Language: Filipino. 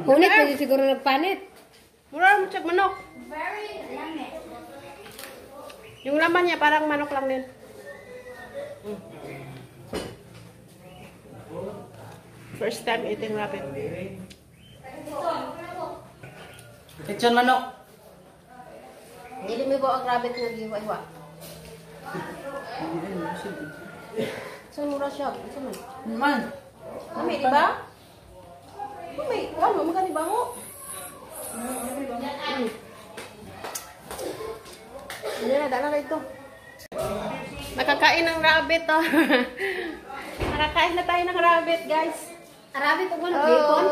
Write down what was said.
Unit pwede siguro nagpanit. Mura mo check manok. Yung laman niya parang manok lang din. First time eating rabbit. Lechon manok. Hindi mo ba ang rabbit nga giwa-iwa? Saan mura siya? Saan man? Man. Kami, di ba? Kami, ano, magkani ba ho? Hindi na, dala na ito. Nakakain ng rabbit, oh. Nakakain na tayo ng rabbit, guys. Rabbit o bacon?